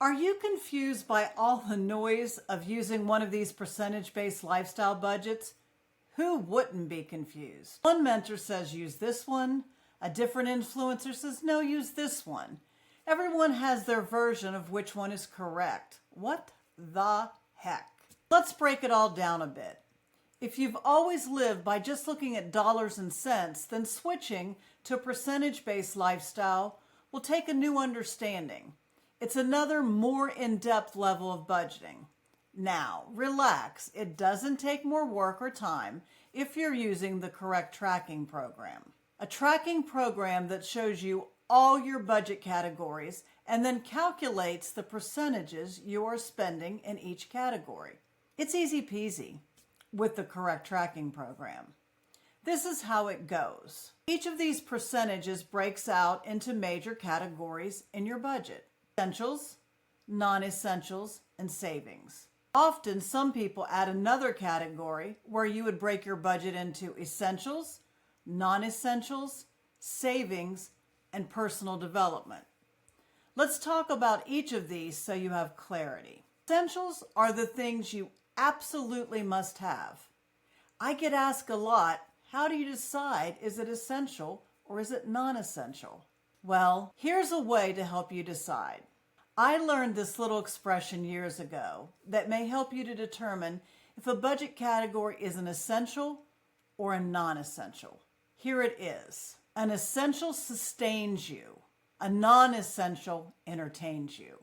Are you confused by all the noise of using one of these percentage-based lifestyle budgets? Who wouldn't be confused? One mentor says use this one. A different influencer says no, use this one. Everyone has their version of which one is correct. What the heck? Let's break it all down a bit. If you've always lived by just looking at dollars and cents, then switching to a percentage-based lifestyle will take a new understanding. It's another more in-depth level of budgeting. Now, relax. It doesn't take more work or time if you're using the correct tracking program. A tracking program that shows you all your budget categories and then calculates the percentages you are spending in each category. It's easy peasy with the correct tracking program. This is how it goes. Each of these percentages breaks out into major categories in your budget: essentials, non-essentials, and savings. Often, some people add another category where you would break your budget into essentials, non-essentials, savings, and personal development. Let's talk about each of these so you have clarity. Essentials are the things you absolutely must have. I get asked a lot, how do you decide is it essential or is it non-essential? Well, here's a way to help you decide. I learned this little expression years ago that may help you to determine if a budget category is an essential or a non-essential. Here it is. An essential sustains you. A non-essential entertains you.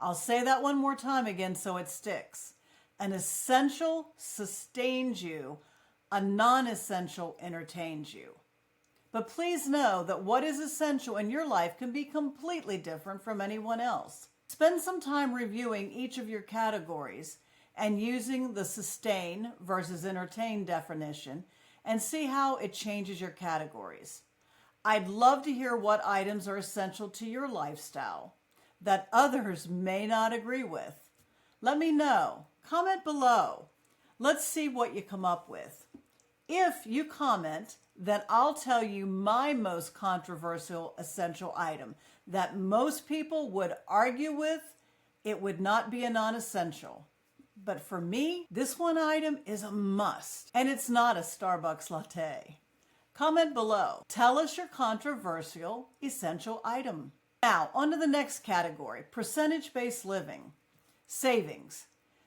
I'll say that one more time again so it sticks. An essential sustains you. A non-essential entertains you. But please know that what is essential in your life can be completely different from anyone else. Spend some time reviewing each of your categories and using the sustain versus entertain definition and see how it changes your categories. I'd love to hear what items are essential to your lifestyle that others may not agree with. Let me know. Comment below. Let's see what you come up with. If you comment, then I'll tell you my most controversial essential item that most people would argue with. It would not be a non-essential. But for me, this one item is a must, and it's not a Starbucks latte. Comment below. Tell us your controversial essential item. Now, on to the next category, percentage-based living. Savings.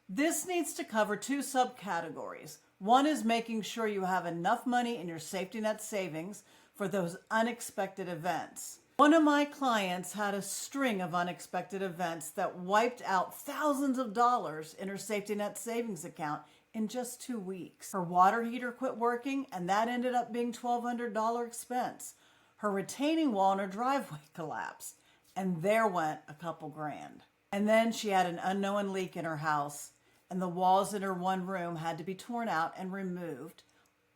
This needs to cover two subcategories. One is making sure you have enough money in your safety net savings for those unexpected events. One of my clients had a string of unexpected events that wiped out thousands of dollars in her safety net savings account in just 2 weeks. Her water heater quit working, and that ended up being $1,200 expense. Her retaining wall in her driveway collapsed, and there went a couple grand. And then she had an unknown leak in her house, and the walls in her one room had to be torn out and removed,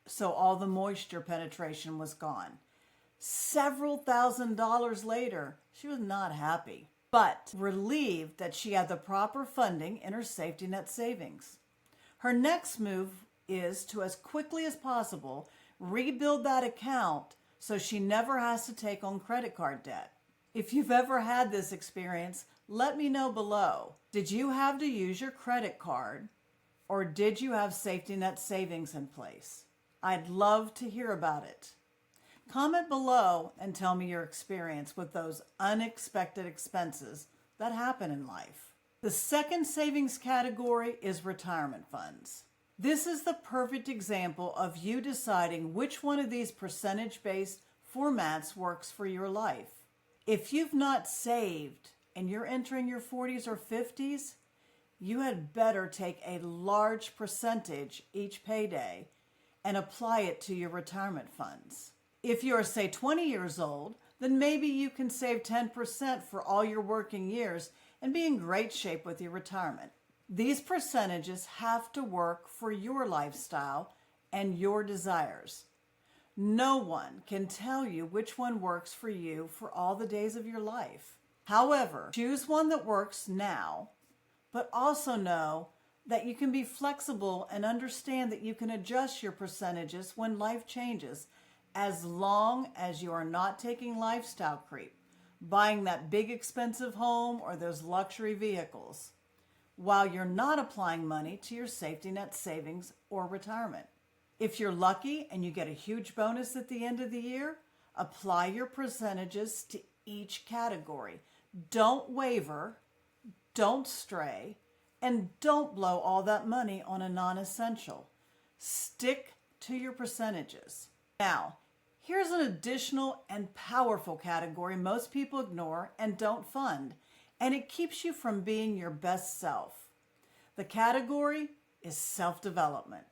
so all the moisture penetration was gone. Several $1,000s later, she was not happy, but relieved that she had the proper funding in her safety net savings. Her next move is to, as quickly as possible, rebuild that account so she never has to take on credit card debt. If you've ever had this experience, let me know below. Did you have to use your credit card, or did you have safety net savings in place? I'd love to hear about it. Comment below and tell me your experience with those unexpected expenses that happen in life. The second savings category is retirement funds. This is the perfect example of you deciding which one of these percentage-based formats works for your life. If you've not saved and you're entering your 40s or 50s, you had better take a large percentage each payday and apply it to your retirement funds. If you're, say, 20 years old, then maybe you can save 10% for all your working years and be in great shape with your retirement. These percentages have to work for your lifestyle and your desires. No one can tell you which one works for you for all the days of your life. However, choose one that works now, but also know that you can be flexible and understand that you can adjust your percentages when life changes, as long as you are not taking lifestyle creep, buying that big expensive home or those luxury vehicles, while you're not applying money to your safety net savings or retirement. If you're lucky and you get a huge bonus at the end of the year, apply your percentages to each category. Don't waver, don't stray, and don't blow all that money on a non-essential. Stick to your percentages. Now, here's an additional and powerful category most people ignore and don't fund, and it keeps you from being your best self. The category is self-development.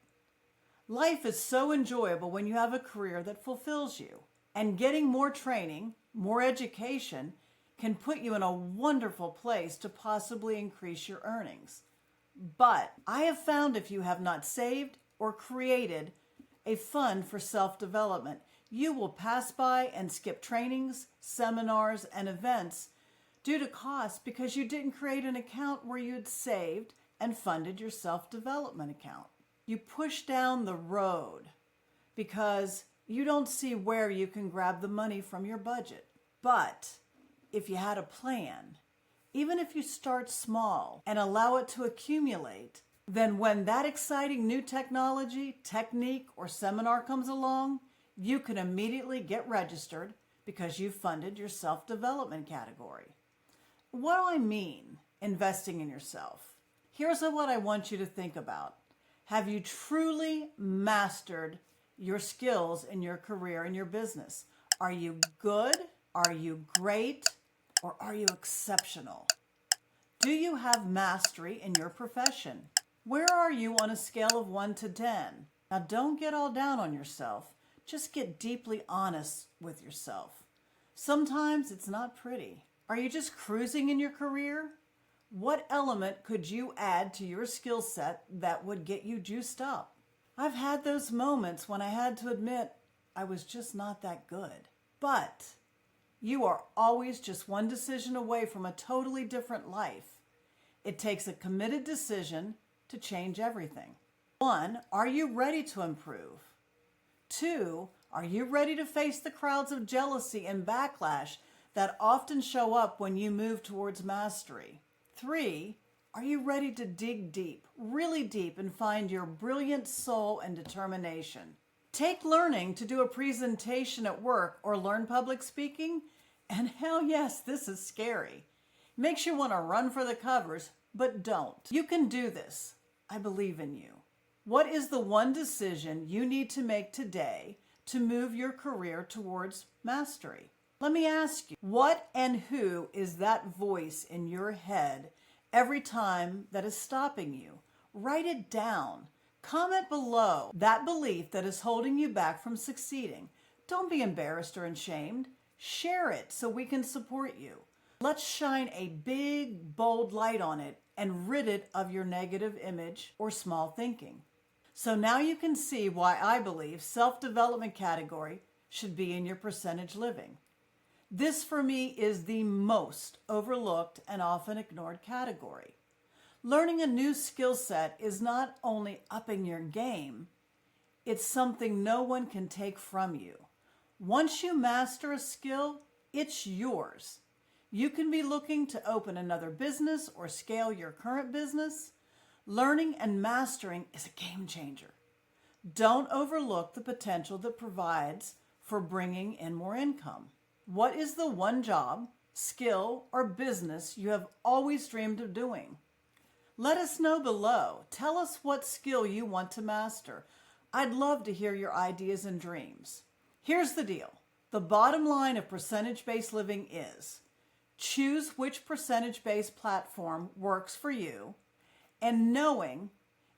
Life is so enjoyable when you have a career that fulfills you, and getting more training, more education can put you in a wonderful place to possibly increase your earnings. But I have found if you have not saved or created a fund for self-development, you will pass by and skip trainings, seminars, and events due to cost because you didn't create an account where you had saved and funded your self-development account. You push down the road because you don't see where you can grab the money from your budget. But if you had a plan, even if you start small and allow it to accumulate, then when that exciting new technology, technique, or seminar comes along, you can immediately get registered because you funded your self-development category. What do I mean, investing in yourself? Here's what I want you to think about. Have you truly mastered your skills in your career and your business? Are you good? Are you great? Or are you exceptional? Do you have mastery in your profession? Where are you on a scale of 1 to 10? Now, don't get all down on yourself. Just get deeply honest with yourself. Sometimes it's not pretty. Are you just cruising in your career? What element could you add to your skill set that would get you juiced up? I've had those moments when I had to admit I was just not that good. But you are always just one decision away from a totally different life. It takes a committed decision to change everything. 1, are you ready to improve? 2, are you ready to face the crowds of jealousy and backlash that often show up when you move towards mastery? 3, are you ready to dig deep, really deep, and find your brilliant soul and determination? Take learning to do a presentation at work or learn public speaking, and hell yes, this is scary. Makes you want to run for the covers, but don't. You can do this. I believe in you. What is the one decision you need to make today to move your career towards mastery? Let me ask you, what and who is that voice in your head every time that is stopping you? Write it down. Comment below that belief that is holding you back from succeeding. Don't be embarrassed or ashamed. Share it so we can support you. Let's shine a big, bold light on it and rid it of your negative image or small thinking. So now you can see why I believe self-development category should be in your percentage living. This for me is the most overlooked and often ignored category. Learning a new skill set is not only upping your game, it's something no one can take from you. Once you master a skill, it's yours. You can be looking to open another business or scale your current business. Learning and mastering is a game changer. Don't overlook the potential that provides for bringing in more income. What is the one job, skill, or business you have always dreamed of doing? Let us know below. Tell us what skill you want to master. I'd love to hear your ideas and dreams. Here's the deal. The bottom line of percentage-based living is choose which percentage-based platform works for you, and knowing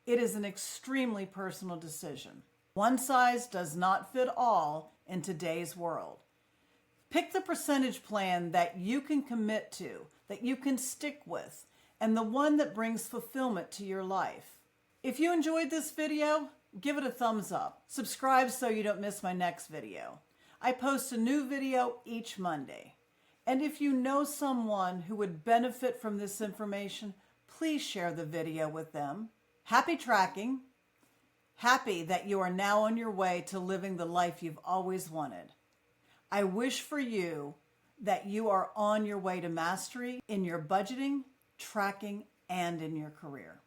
it is an extremely personal decision. One size does not fit all in today's world. Pick the percentage plan that you can commit to, that you can stick with, and the one that brings fulfillment to your life. If you enjoyed this video, give it a thumbs up. Subscribe so you don't miss my next video. I post a new video each Monday. And if you know someone who would benefit from this information, please share the video with them. Happy tracking. Happy that you are now on your way to living the life you've always wanted. I wish for you that you are on your way to mastery in your budgeting, tracking, and in your career.